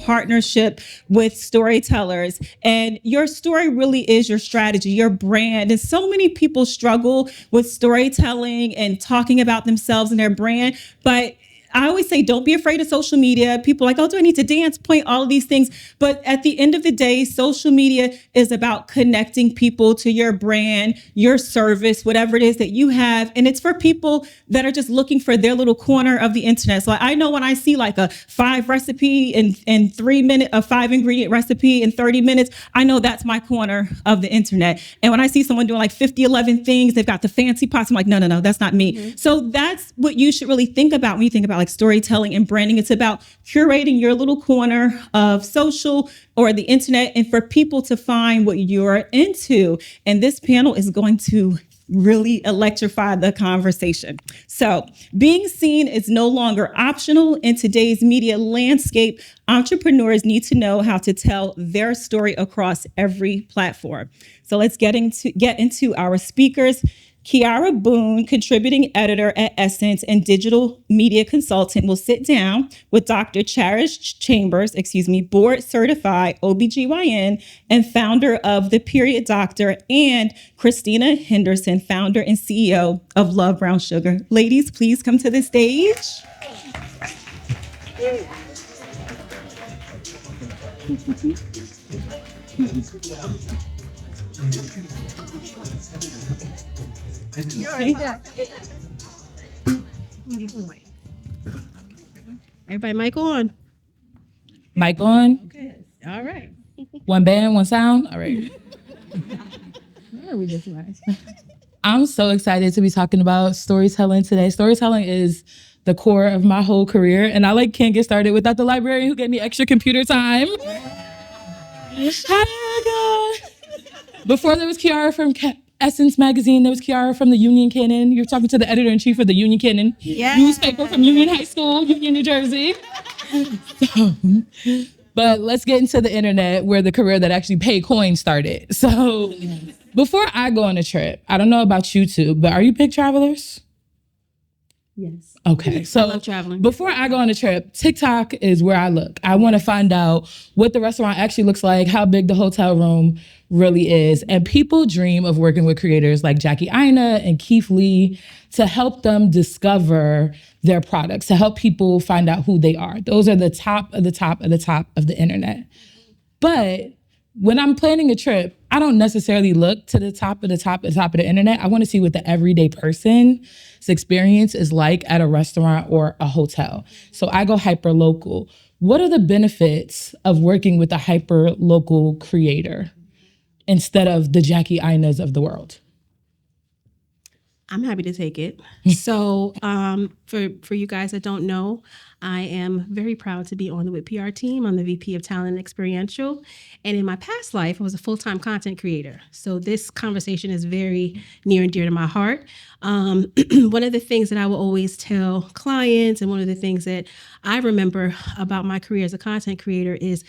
partnership with storytellers. And your story really is your strategy, your brand. And so many people struggle with storytelling and talking about themselves and their brand. But I always say, don't be afraid of social media. People are like, oh, do I need to dance, point, all of these things. But at the end of the day, social media is about connecting people to your brand, your service, whatever it is that you have. And it's for people that are just looking for their little corner of the internet. So I know when I see like a 5 recipe in 3 minutes, a 5 ingredient recipe in 30 minutes, I know that's my corner of the internet. And when I see someone doing like 50, 11 things, they've got the fancy pots, I'm like, no, that's not me. Mm-hmm. So that's what you should really think about when you think about like storytelling and branding. It's about curating your little corner of social or the internet and for people to find what you're into. And this panel is going to really electrify the conversation. So being seen is no longer optional in today's media landscape. Entrepreneurs need to know how to tell their story across every platform. So let's get into our speakers. Keyaira Boone, contributing editor at Essence and digital media consultant, will sit down with Dr. Charis Chambers, board certified OB-GYN and founder of The Period Doctor, and Christina Henderson, founder and CEO of LoveBrownSugar. Ladies, please come to the stage. Everybody, mic on. Mic on. Okay. All right. One band, one sound. All right. Where are we just nice? I'm so excited to be talking about storytelling today. Storytelling is the core of my whole career, and I can't get started without the librarian who gave me extra computer time. Hi, before there was Keyaira from Essence magazine, there was Keyaira from the Union Cannon. You're talking to the editor-in-chief of the Union Cannon newspaper from Union High School, Union, New Jersey. But let's get into the internet where the career that actually paid coins started. So before I go on a trip, I don't know about you two, but are you big travelers? Yes. Okay, so I love traveling. Before I go on a trip, TikTok is where I look. I want to find out what the restaurant actually looks like, how big the hotel room really is. And people dream of working with creators like Jackie Aina and Keith Lee to help them discover their products, to help people find out who they are. Those are the top of the top of the top of the internet. But when I'm planning a trip, I don't necessarily look to the top of the top of the top of the internet. I want to see what the everyday person's experience is like at a restaurant or a hotel. So I go hyper local. What are the benefits of working with a hyper local creator instead of the Jackie Ainas of the world? I'm happy to take it. So for you guys that don't know, I am very proud to be on the WIT PR team. I'm the VP of Talent and Experiential. And in my past life, I was a full-time content creator. So this conversation is very near and dear to my heart. One of the things that I will always tell clients, and one of the things that I remember about my career as a content creator is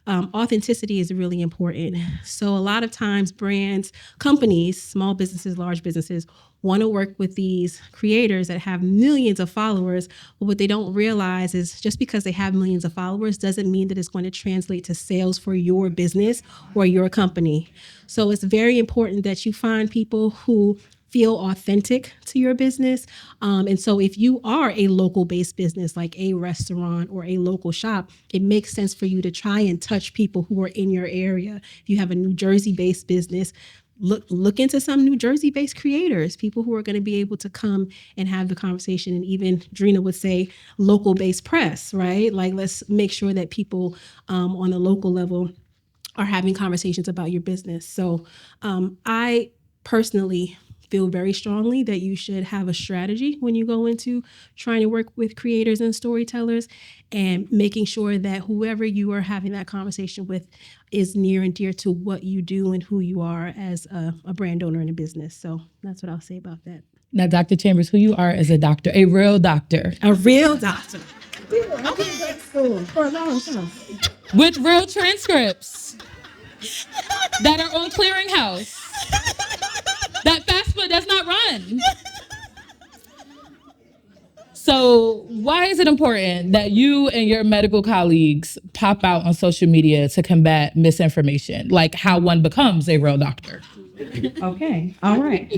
authenticity is really important. So a lot of times brands, companies, small businesses, large businesses want to work with these creators that have millions of followers. But what they don't realize is just because they have millions of followers doesn't mean that it's going to translate to sales for your business or your company. So it's very important that you find people who feel authentic to your business. And so if you are a local-based business, like a restaurant or a local shop, it makes sense for you to try and touch people who are in your area. If you have a New Jersey-based business, look into some New Jersey-based creators, people who are going to be able to come and have the conversation. And even Drina would say local-based press, right? Like, let's make sure that people on the local level are having conversations about your business. So I personally feel very strongly that you should have a strategy when you go into trying to work with creators and storytellers, and making sure that whoever you are having that conversation with is near and dear to what you do and who you are as a brand owner in a business. So that's what I'll say about that. Now, Dr. Chambers, who you are as a doctor, a real doctor. A real doctor. For a long time. With real transcripts that are on clearinghouse. That fast food does not run. So why is it important that you and your medical colleagues pop out on social media to combat misinformation, like how one becomes a real doctor? Okay. All right.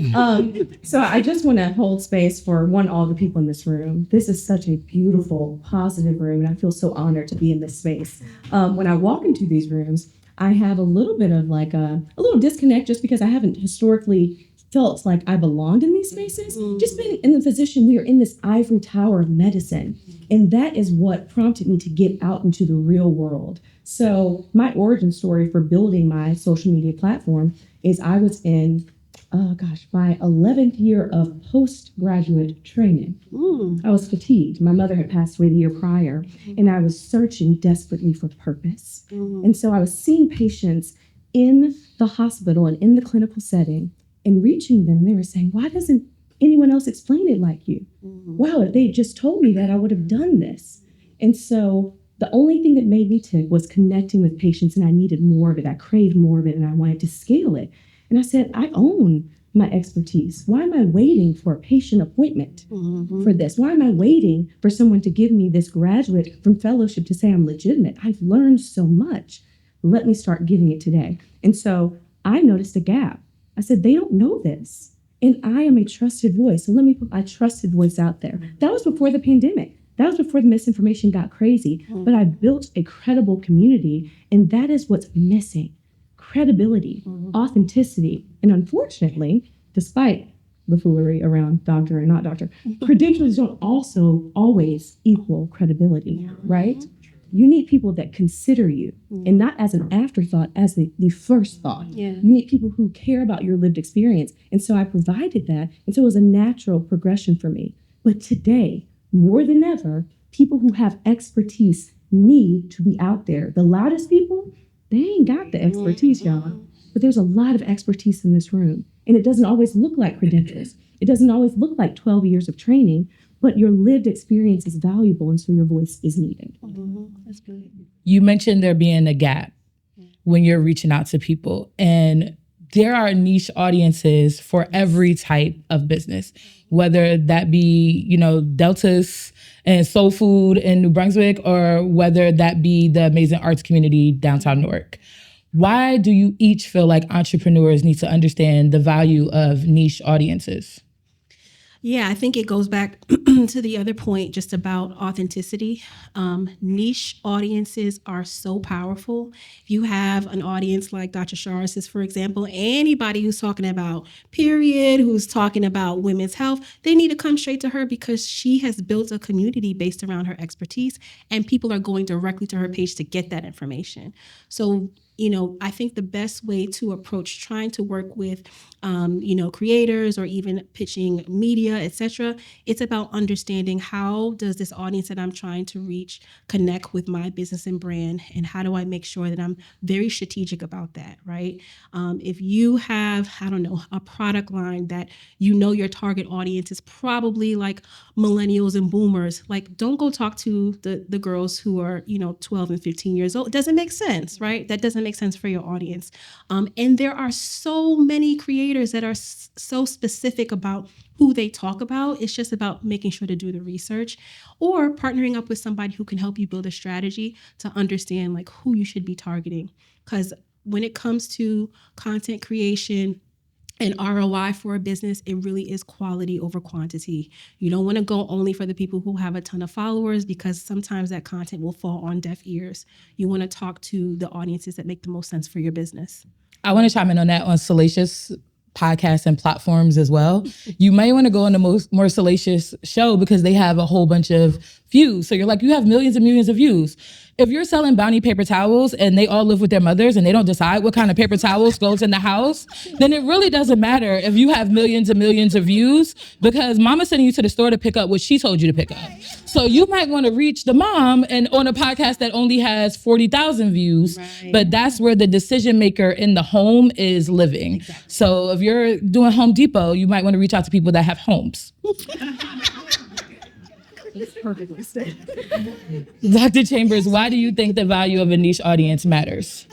So I just want to hold space for all the people in this room. This is such a beautiful, positive room, and I feel so honored to be in this space. When I walk into these rooms, I have a little bit of like a little disconnect just because I haven't historically felt like I belonged in these spaces. Just being in the position, we are in this ivory tower of medicine. And that is what prompted me to get out into the real world. So my origin story for building my social media platform is I was in, my 11th year of postgraduate training. I was fatigued. My mother had passed away the year prior, and I was searching desperately for purpose. And so I was seeing patients in the hospital and in the clinical setting and reaching them. They were saying, why doesn't anyone else explain it like you? Wow, if they just told me that, I would have done this. And so the only thing that made me tick was connecting with patients, and I needed more of it. I craved more of it, and I wanted to scale it. And I said, I own my expertise. Why am I waiting for a patient appointment for this? Why am I waiting for someone to give me this graduate from fellowship to say I'm legitimate? I've learned so much. Let me start giving it today. And so I noticed a gap. I said, they don't know this. And I am a trusted voice. So let me put my trusted voice out there. That was before the pandemic. That was before the misinformation got crazy. But I built a credible community, and that is what's missing. Credibility, authenticity, and unfortunately, despite the foolery around doctor and not doctor, credentials don't also always equal credibility, right? You need people that consider you, and not as an afterthought, as the first thought. You need people who care about your lived experience. And so I provided that, and so it was a natural progression for me. But today, more than ever, people who have expertise need to be out there. The loudest people, they ain't got the expertise, y'all. But there's a lot of expertise in this room. And it doesn't always look like credentials. It doesn't always look like 12 years of training, but your lived experience is valuable, and so your voice is needed. That's good. You mentioned there being a gap when you're reaching out to people, and there are niche audiences for every type of business, whether that be, Deltas and soul food in New Brunswick, or whether that be the amazing arts community downtown Newark. Why do you each feel like entrepreneurs need to understand the value of niche audiences? Yeah, I think it goes back to the other point just about authenticity. Niche audiences are so powerful. If you have an audience like Dr. Charis, for example, anybody who's talking about period, who's talking about women's health, they need to come straight to her because she has built a community based around her expertise, and people are going directly to her page to get that information. So, I think the best way to approach trying to work with, creators or even pitching media, etc., it's about understanding how does this audience that I'm trying to reach connect with my business and brand, and how do I make sure that I'm very strategic about that, right? If you have, a product line that your target audience is probably like millennials and boomers, like don't go talk to the girls who are, 12 and 15 years old. It doesn't make sense, right? That doesn't make sense for your audience. And there are so many creators that are so specific about who they talk about. It's just about making sure to do the research or partnering up with somebody who can help you build a strategy to understand like who you should be targeting. Because when it comes to content creation and ROI for a business, it really is quality over quantity. You don't want to go only for the people who have a ton of followers, because sometimes that content will fall on deaf ears. You want to talk to the audiences that make the most sense for your business. I want to chime in on that on Salacious podcasts and platforms as well. You may want to go on the more salacious show because they have a whole bunch of views. So you're like, you have millions and millions of views. If you're selling Bounty paper towels and they all live with their mothers and they don't decide what kind of paper towels goes in the house, then it really doesn't matter if you have millions and millions of views, because mama's sending you to the store to pick up what she told you to pick up. So you might want to reach the mom and on a podcast that only has 40,000 views, right. But that's where the decision maker in the home is living. Exactly. So if you're doing Home Depot, you might want to reach out to people that have homes. Perfectly said. Dr. Chambers, why do you think the value of a niche audience matters?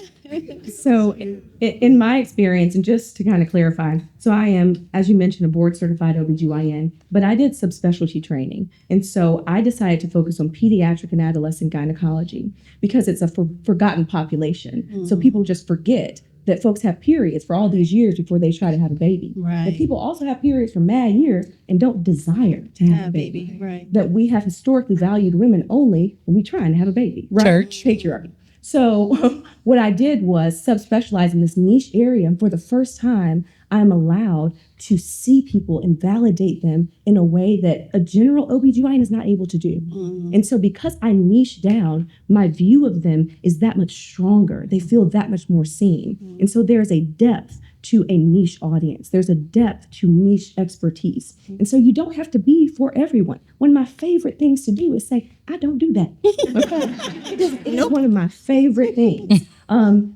So in my experience, and just to kind of clarify, so I am, as you mentioned, a board certified OB-GYN, but I did subspecialty training. And so I decided to focus on pediatric and adolescent gynecology because it's a forgotten population. So people just forget that folks have periods for all these years before they try to have a baby. Right. That people also have periods for mad years and don't desire to have a baby. Right. That we have historically valued women only when we're trying to have a baby. Right? Church. Patriarchy. So what I did was subspecialize in this niche area. And for the first time, I'm allowed to see people and validate them in a way that a general OB-GYN is not able to do. And so because I niche down, my view of them is that much stronger. They feel that much more seen. And so there's a depth to a niche audience. There's a depth to niche expertise. And so you don't have to be for everyone. One of my favorite things to do is say, I don't do that. Okay? It is one of my favorite things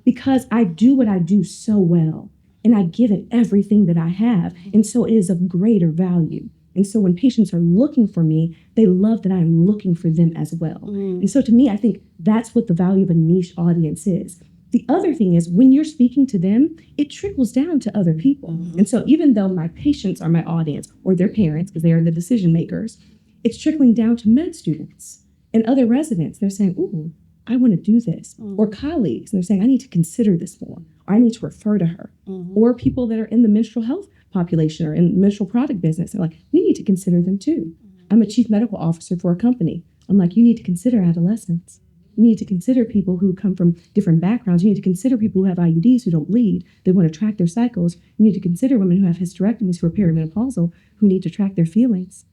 because I do what I do so well. And I give it everything that I have. And so it is of greater value. And so when patients are looking for me, they love that I'm looking for them as well. And so to me, I think that's what the value of a niche audience is. The other thing is when you're speaking to them, it trickles down to other people. And so even though my patients are my audience or their parents, because they are the decision makers, it's trickling down to med students and other residents. They're saying, ooh, I want to do this. Or colleagues, and they're saying, I need to consider this more. Or I need to refer to her. Or people that are in the menstrual health population or in the menstrual product business. They're like, we need to consider them too. I'm a chief medical officer for a company. I'm like, you need to consider adolescents. You need to consider people who come from different backgrounds. You need to consider people who have IUDs who don't bleed. They want to track their cycles. You need to consider women who have hysterectomies who are perimenopausal who need to track their feelings.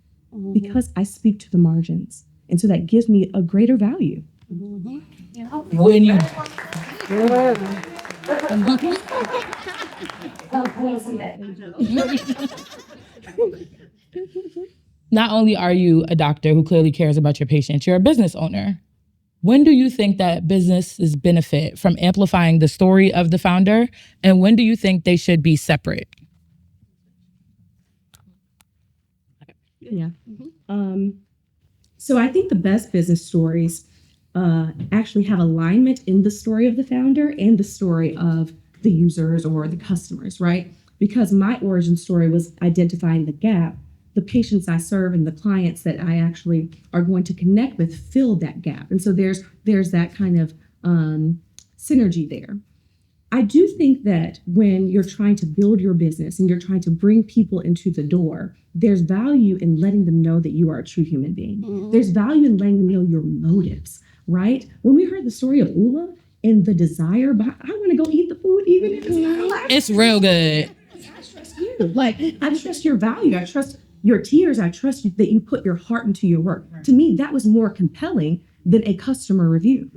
Because I speak to the margins. And so that gives me a greater value. When you not only are you a doctor who clearly cares about your patients, you're a business owner. When do you think that businesses benefit from amplifying the story of the founder? And when do you think they should be separate? Yeah. So I think the best business stories actually have alignment in the story of the founder and the story of the users or the customers, right? Because my origin story was identifying the gap. The patients I serve and the clients that I actually are going to connect with fill that gap. And so there's that kind of synergy there. I do think that when you're trying to build your business and you're trying to bring people into the door, there's value in letting them know that you are a true human being. There's value in letting them know your motives, right? When we heard the story of Ula and the desire, I want to go eat the food even if it's not. It's real good. I trust you. Like, I trust your value. I trust your tears. I trust you, that you put your heart into your work. To me, that was more compelling than a customer review,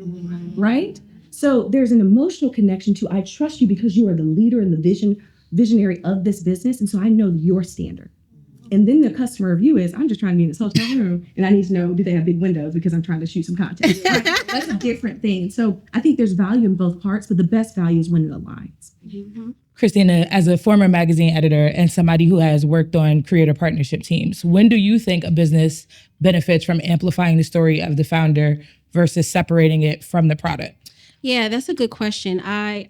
right? So there's an emotional connection to, I trust you because you are the leader and the visionary of this business. And so I know your standard. And then the customer review is, I'm just trying to be in this hotel room and I need to know, do they have big windows because I'm trying to shoot some content. Right? That's a different thing. So I think there's value in both parts, but the best value is when it aligns. Christina, as a former magazine editor and somebody who has worked on creator partnership teams, when do you think a business benefits from amplifying the story of the founder versus separating it from the product? Yeah, that's a good question. I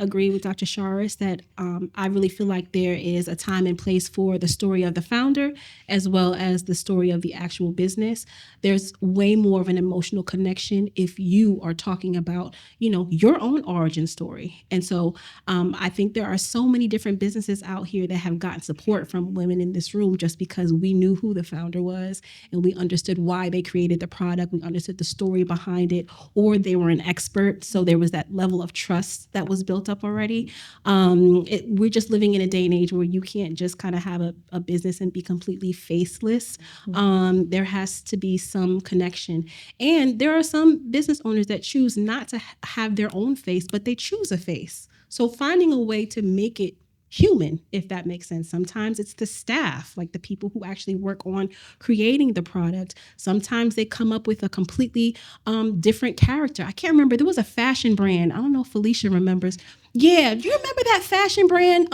agree with Dr. Charis that I really feel like there is a time and place for the story of the founder as well as the story of the actual business. There's way more of an emotional connection if you are talking about, your own origin story. And so I think there are so many different businesses out here that have gotten support from women in this room just because we knew who the founder was and we understood why they created the product. We understood the story behind it, or they were an expert. So there was that level of trust that was built up already. We're just living in a day and age where you can't just kind of have a business and be completely faceless. There has to be some connection. And there are some business owners that choose not to have their own face, but they choose a face. So finding a way to make it human, if that makes sense. Sometimes it's the staff, like the people who actually work on creating the product. Sometimes they come up with a completely different character. I can't remember. There was a fashion brand. I don't know if Felicia remembers. Yeah, do you remember that fashion brand?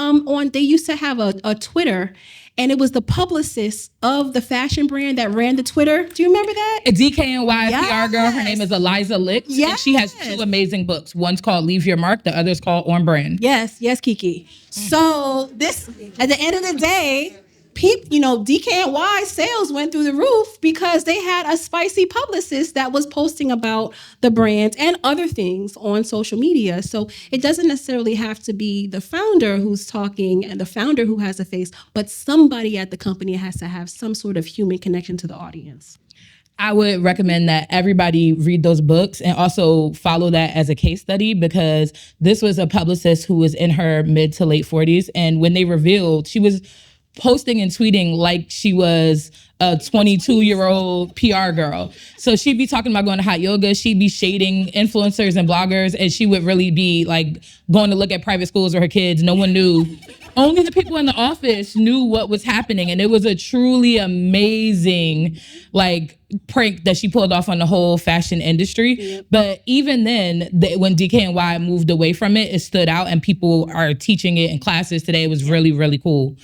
They used to have a Twitter, and it was the publicist of the fashion brand that ran the Twitter. Do you remember that? A DKNY Yes. PR girl. Her name is Eliza Licht. And she has 2 amazing books. One's called Leave Your Mark. The other's called On Brand. Yes, Kiki. So this, at the end of the day, DKNY sales went through the roof because they had a spicy publicist that was posting about the brand and other things on social media. So it doesn't necessarily have to be the founder who's talking and the founder who has a face, but somebody at the company has to have some sort of human connection to the audience. I would recommend that everybody read those books and also follow that as a case study, because this was a publicist who was in her mid to late 40s. And when they revealed, she was posting and tweeting like she was a 22-year-old PR girl. So she'd be talking about going to hot yoga. She'd be shading influencers and bloggers, and she would really be like going to look at private schools with her kids. No one knew. Only the people in the office knew what was happening. And it was a truly amazing prank that she pulled off on the whole fashion industry. Yep. But even then, when DKNY moved away from it, it stood out, and people are teaching it in classes today. It was really, really cool.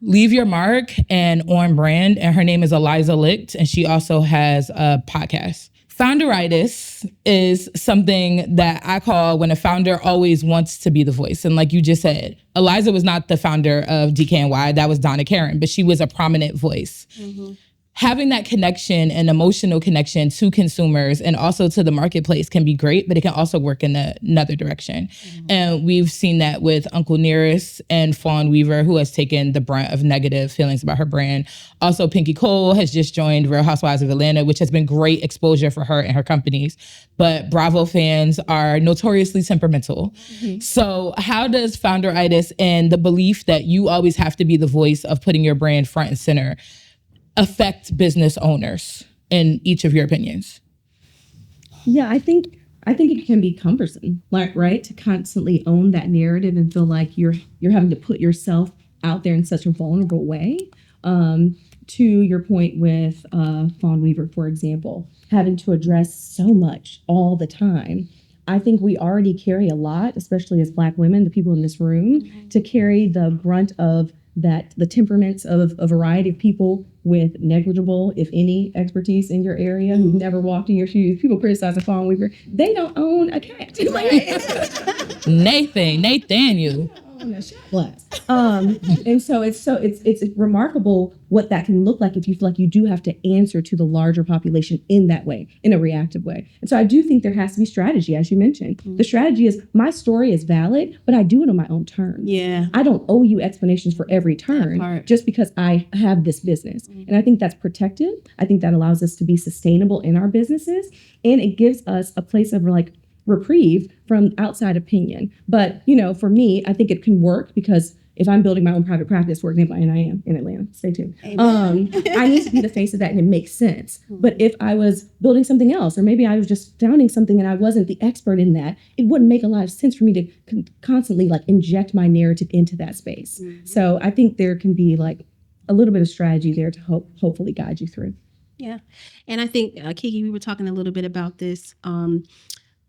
Leave Your Mark and On Brand, and her name is Eliza Licht, and she also has a podcast. Founderitis is something that I call when a founder always wants to be the voice. And like you just said, Eliza was not the founder of DKNY, that was Donna Karen, but she was a prominent voice. Mm-hmm. Having that connection and emotional connection to consumers and also to the marketplace can be great, but it can also work in another direction. Mm-hmm. And we've seen that with Uncle Nearest and Fawn Weaver, who has taken the brunt of negative feelings about her brand. Also, Pinky Cole has just joined Real Housewives of Atlanta, which has been great exposure for her and her companies. But Bravo fans are notoriously temperamental. Mm-hmm. So how does founderitis and the belief that you always have to be the voice of putting your brand front and center affect business owners, in each of your opinions? Yeah, I think it can be cumbersome, right? To constantly own that narrative and feel like you're having to put yourself out there in such a vulnerable way. To your point with Fawn Weaver, for example, having to address so much all the time. I think we already carry a lot, especially as Black women, the people in this room, mm-hmm. to carry the brunt of that, the temperaments of a variety of people with negligible, if any, expertise in your area, who've never walked in your shoes. People criticizing Fawn Weaver. They don't own a cat. Nathaniel. On a shot glass. And so it's remarkable what that can look like if you feel like you do have to answer to the larger population in that way, in a reactive way. And so I do think there has to be strategy, as you mentioned. Mm-hmm. The strategy is my story is valid, but I do it on my own terms. Yeah. I don't owe you explanations for every turn just because I have this business. Mm-hmm. And I think that's protective. I think that allows us to be sustainable in our businesses. And it gives us a place of reprieve from outside opinion. But, for me, I think it can work because if I'm building my own private practice, for example, and I am in Atlanta, stay tuned. I need to be the face of that and it makes sense. But if I was building something else, or maybe I was just founding something and I wasn't the expert in that, it wouldn't make a lot of sense for me to constantly inject my narrative into that space. Mm-hmm. So I think there can be a little bit of strategy there to hopefully guide you through. Yeah. And I think, Kiki, we were talking a little bit about this.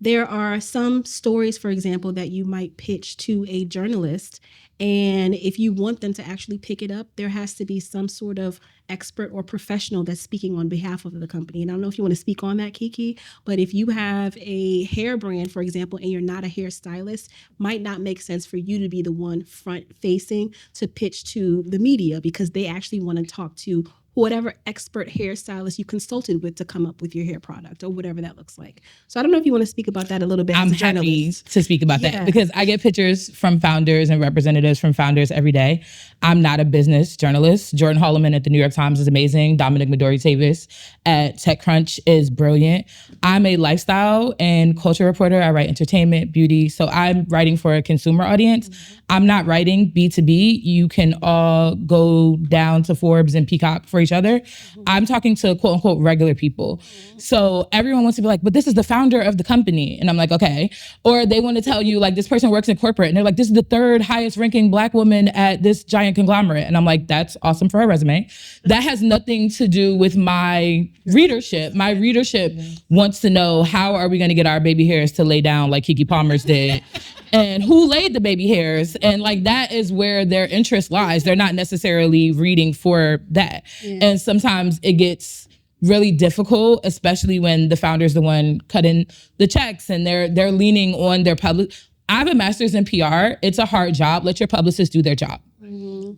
There are some stories, for example, that you might pitch to a journalist. And if you want them to actually pick it up, there has to be some sort of expert or professional that's speaking on behalf of the company. And I don't know if you want to speak on that, Kiki, but if you have a hair brand, for example, and you're not a hairstylist, might not make sense for you to be the one front facing to pitch to the media, because they actually want to talk to whatever expert hairstylist you consulted with to come up with your hair product or whatever that looks like. So I don't know if you want to speak about that a little bit. I'm happy to speak about that because I get pictures from founders and representatives from founders every day. I'm not a business journalist. Jordan Holloman at the New York Times is amazing. Dominic Midori-Tavis at TechCrunch is brilliant. I'm a lifestyle and culture reporter. I write entertainment, beauty. So I'm writing for a consumer audience. Mm-hmm. I'm not writing B2B. You can all go down to Forbes and Peacock for each each other. I'm talking to quote unquote regular people. So everyone wants to be like, but this is the founder of the company. And I'm like, okay. Or they want to tell you like, this person works in corporate and they're like, this is the third highest ranking Black woman at this giant conglomerate. And I'm like, that's awesome for her resume. That has nothing to do with my readership. My readership wants to know, how are we going to get our baby hairs to lay down like Keke Palmer's did? And who laid the baby hairs? And like, that is where their interest lies. They're not necessarily reading for that. Yeah. And sometimes it gets really difficult, especially when the founder's the one cutting the checks and they're leaning on their public. I have a master's in PR. It's a hard job. Let your publicist do their job.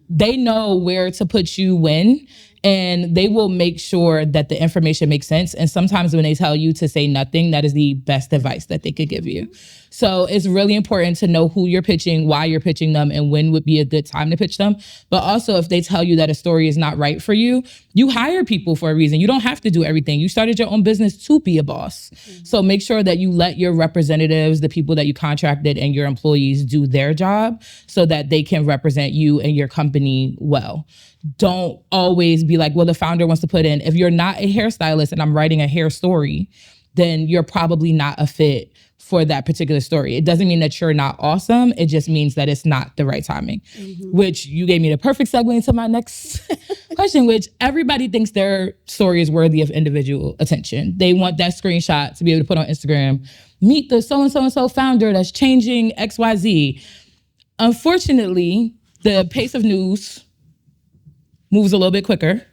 They know where to put you when, and they will make sure that the information makes sense. And sometimes when they tell you to say nothing, that is the best advice that they could give you. So it's really important to know who you're pitching, why you're pitching them, and when would be a good time to pitch them. But also, if they tell you that a story is not right for you, you hire people for a reason. You don't have to do everything. You started your own business to be a boss. So make sure that you let your representatives, the people that you contracted, and your employees do their job so that they can represent you and your company well. Don't always be like, well, the founder wants to put in. If you're not a hairstylist and I'm writing a hair story, then you're probably not a fit for that particular story. It doesn't mean that you're not awesome. It just means that it's not the right timing, which you gave me the perfect segue into my next question, which everybody thinks their story is worthy of individual attention. They want that screenshot to be able to put on Instagram. Meet the so-and-so founder that's changing XYZ. Unfortunately, the pace of news moves a little bit quicker.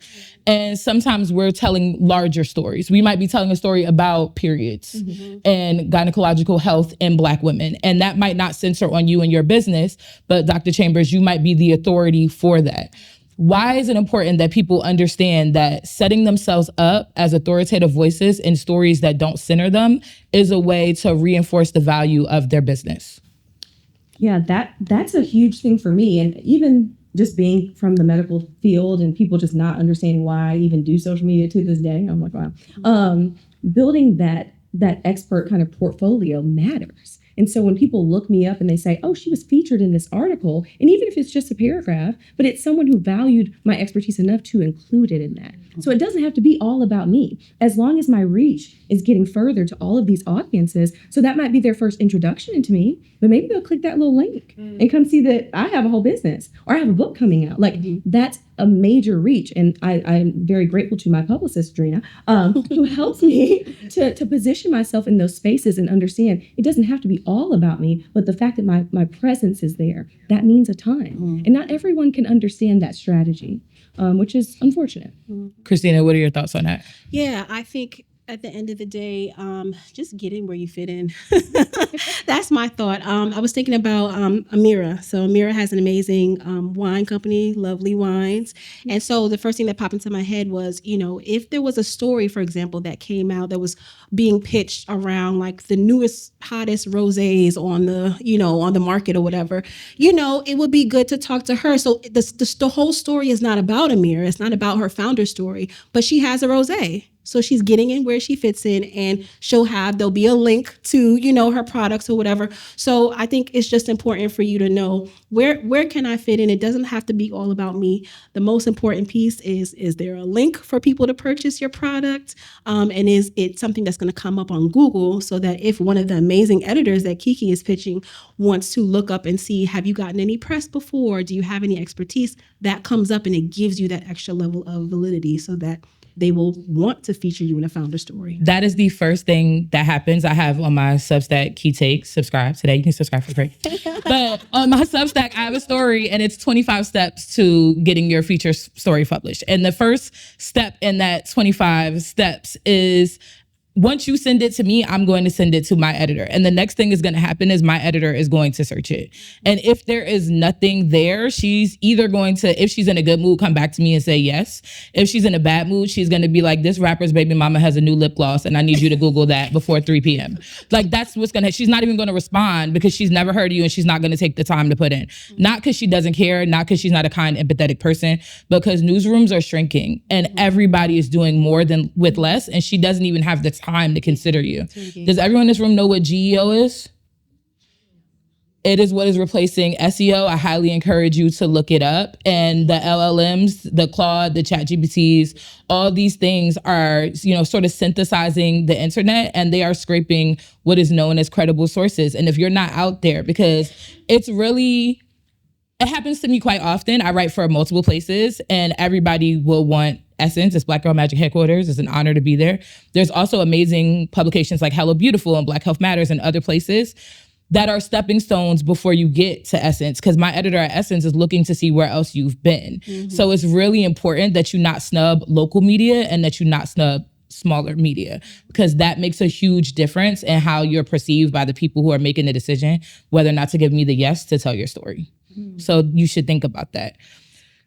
And sometimes we're telling larger stories. We might be telling a story about periods and gynecological health in Black women. And that might not center on you and your business, but Dr. Chambers, you might be the authority for that. Why is it important that people understand that setting themselves up as authoritative voices in stories that don't center them is a way to reinforce the value of their business? Yeah, that's a huge thing for me. And even just being from the medical field and people just not understanding why I even do social media to this day, I'm like, wow. Building that expert kind of portfolio matters. And so when people look me up and they say, oh, she was featured in this article, and even if it's just a paragraph, but it's someone who valued my expertise enough to include it in that. So it doesn't have to be all about me, as long as my reach is getting further to all of these audiences. So that might be their first introduction into me, but maybe they'll click that little link and come see that I have a whole business or I have a book coming out. Like that's a major reach. And I'm very grateful to my publicist, Drina, who helps me to position myself in those spaces and understand it doesn't have to be all about me, but the fact that my presence is there, that means a ton. And not everyone can understand that strategy, which is unfortunate. Christina, what are your thoughts on that? Yeah, I think at the end of the day, just get in where you fit in. That's my thought. I was thinking about Amira. So Amira has an amazing wine company, Lovely Wines. And so the first thing that popped into my head was, if there was a story, for example, that came out that was being pitched around like the newest, hottest rosés on the market or whatever, it would be good to talk to her. So the whole story is not about Amira. It's not about her founder story, but she has a rosé. So she's getting in where she fits in, and there'll be a link to, her products or whatever. So I think it's just important for you to know where can I fit in? It doesn't have to be all about me. The most important piece is there a link for people to purchase your product? And is it something that's going to come up on Google so that if one of the amazing editors that Keke is pitching wants to look up and see, have you gotten any press before? Do you have any expertise? That comes up and it gives you that extra level of validity so that they will want to feature you in a founder story. That is the first thing that happens. I have on my Substack, Key Takes, subscribe today. You can subscribe for free. But on my Substack, I have a story and it's 25 steps to getting your feature story published. And the first step in that 25 steps is, once you send it to me, I'm going to send it to my editor. And the next thing is going to happen is my editor is going to search it. And if there is nothing there, she's either going to, if she's in a good mood, come back to me and say yes. If she's in a bad mood, she's going to be like, this rapper's baby mama has a new lip gloss and I need you to Google that before 3 p.m. Like that's what's going to, she's not even going to respond because she's never heard of you and she's not going to take the time to put in. Not because she doesn't care, not because she's not a kind, empathetic person, because newsrooms are shrinking and everybody is doing more than with less. And she doesn't even have the time to consider you. Does everyone in this room know what GEO is? It is what is replacing SEO. I highly encourage you to look it up. And the LLMs, the Claude, the ChatGPTs, all these things are, sort of synthesizing the internet, and they are scraping what is known as credible sources. And if you're not out there, because it happens to me quite often. I write for multiple places, and everybody will want Essence. It's Black Girl Magic headquarters. It's an honor to be there. There's also amazing publications like Hello Beautiful and Black Health Matters and other places that are stepping stones before you get to Essence, because my editor at Essence is looking to see where else you've been. Mm-hmm. So it's really important that you not snub local media and that you not snub smaller media, because that makes a huge difference in how you're perceived by the people who are making the decision whether or not to give me the yes to tell your story. Mm-hmm. So you should think about that.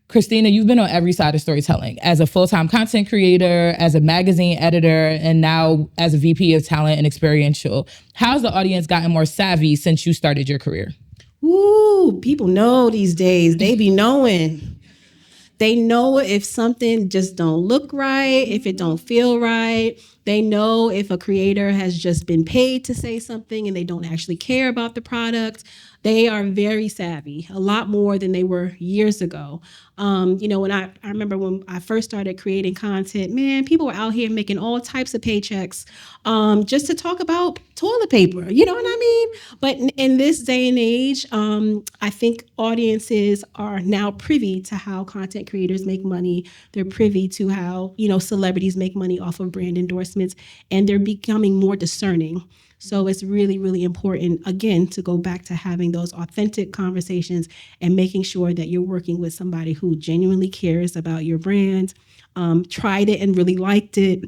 Christina, you've been on every side of storytelling as a full-time content creator, as a magazine editor, and now as a VP of talent and experiential. How's the audience gotten more savvy since you started your career? Ooh, people know these days. They be knowing. They know if something just don't look right, if it don't feel right. They know if a creator has just been paid to say something and they don't actually care about the product. They are very savvy, a lot more than they were years ago. When I remember when I first started creating content, man, people were out here making all types of paychecks just to talk about toilet paper. You know what I mean? But in this day and age, I think audiences are now privy to how content creators make money. They're privy to how, celebrities make money off of brand endorsements, and they're becoming more discerning. So it's really, really important, again, to go back to having those authentic conversations and making sure that you're working with somebody who genuinely cares about your brand, tried it and really liked it.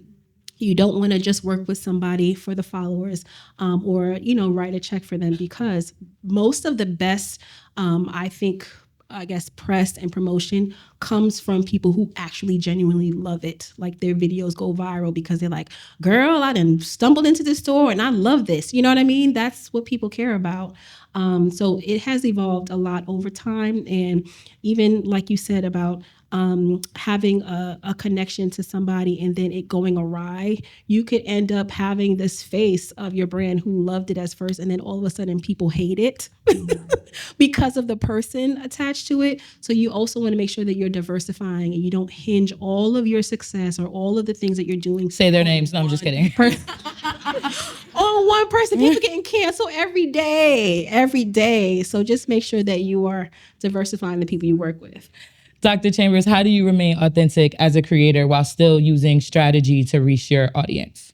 You don't want to just work with somebody for the followers or write a check for them, because most of the best, press and promotion comes from people who actually genuinely love it. Like their videos go viral because they're like, girl, I done stumbled into this store and I love this. You know what I mean? That's what people care about. So it has evolved a lot over time. And even like you said about having a connection to somebody and then it going awry, you could end up having this face of your brand who loved it as first, and then all of a sudden people hate it because of the person attached to it. So you also want to make sure that you're diversifying and you don't hinge all of your success or all of the things that you're doing. Say their names. No, I'm just kidding. On one person. People getting canceled every day. So just make sure that you are diversifying the people you work with. Dr. Chambers, how do you remain authentic as a creator while still using strategy to reach your audience?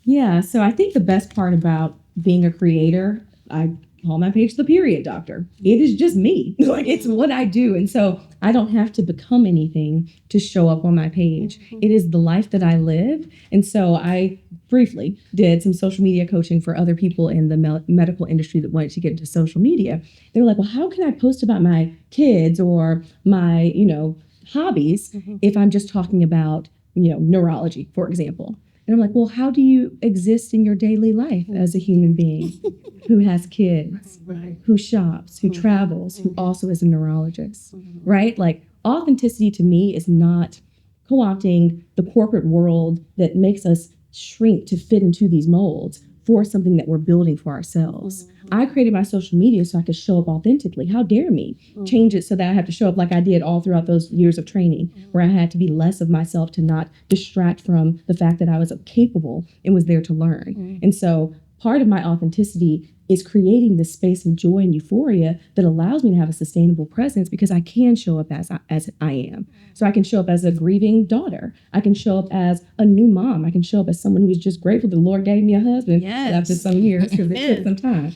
Yeah, so I think the best part about being a creator, I call my page the period doctor. It is just me. Like, it's what I do. And so I don't have to become anything to show up on my page. Mm-hmm. It is the life that I live. And so I briefly did some social media coaching for other people in the medical industry that wanted to get into social media. They were like, well, how can I post about my kids or my, hobbies if I'm just talking about, neurology, for example? And I'm like, well, how do you exist in your daily life as a human being who has kids, who shops, who travels, who also is a neurologist, right? Like, authenticity to me is not co-opting the corporate world that makes us shrink to fit into these molds for something that we're building for ourselves. I created my social media so I could show up authentically. How dare me change it so that I have to show up like I did all throughout those years of training, where I had to be less of myself to not distract from the fact that I was capable and was there to learn. And so part of my authenticity is creating this space of joy and euphoria that allows me to have a sustainable presence, because I can show up as I am. So I can show up as a grieving daughter. I can show up as a new mom. I can show up as someone who's just grateful the Lord gave me a husband after some years, because it took some time,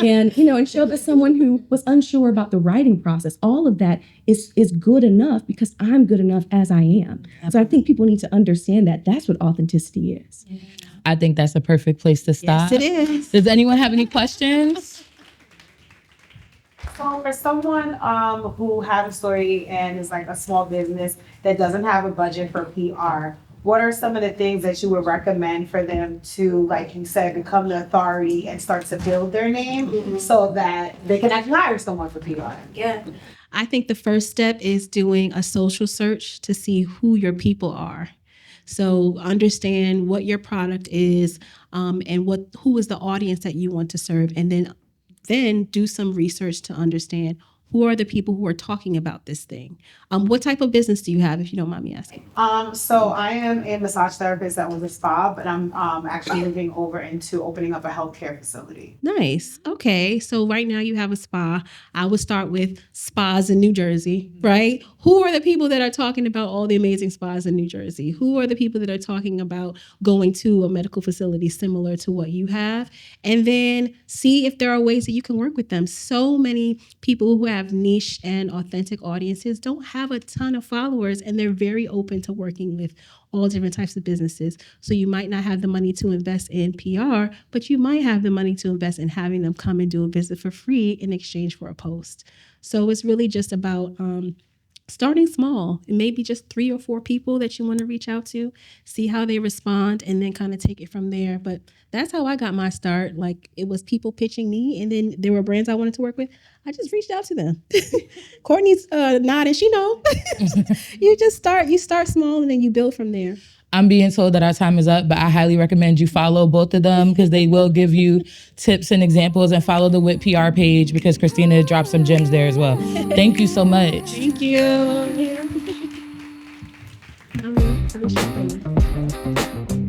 and show up as someone who was unsure about the writing process. All of that is good enough because I'm good enough as I am. So I think people need to understand that that's what authenticity is. I think that's a perfect place to stop. Yes, it is. Does anyone have any questions? So for someone who has a story and is like a small business that doesn't have a budget for PR, what are some of the things that you would recommend for them to, like you said, become the authority and start to build their name so that they can actually hire someone for PR? Yeah. I think the first step is doing a social search to see who your people are. So understand what your product is, and who is the audience that you want to serve, and then do some research to understand who are the people who are talking about this thing. What type of business do you have, if you don't mind me asking? So I am a massage therapist that was a spa, but I'm actually moving over into opening up a healthcare facility. Nice. Okay. So right now you have a spa. I would start with spas in New Jersey, right? Who are the people that are talking about all the amazing spas in New Jersey? Who are the people that are talking about going to a medical facility similar to what you have? And then see if there are ways that you can work with them. So many people who have niche and authentic audiences don't have a ton of followers, and they're very open to working with all different types of businesses. So you might not have the money to invest in PR, but you might have the money to invest in having them come and do a visit for free in exchange for a post. So it's really just about starting small. It may be just 3 or 4 people that you want to reach out to, see how they respond, and then kind of take it from there. But that's how I got my start. Like, it was people pitching me, and then there were brands I wanted to work with. I just reached out to them. Courtney's nodding. She know. You start small, and then you build from there. I'm being told that our time is up, but I highly recommend you follow both of them because they will give you tips and examples, and follow the WIT PR page because Christina dropped some gems there as well. Thank you so much. Thank you. I'm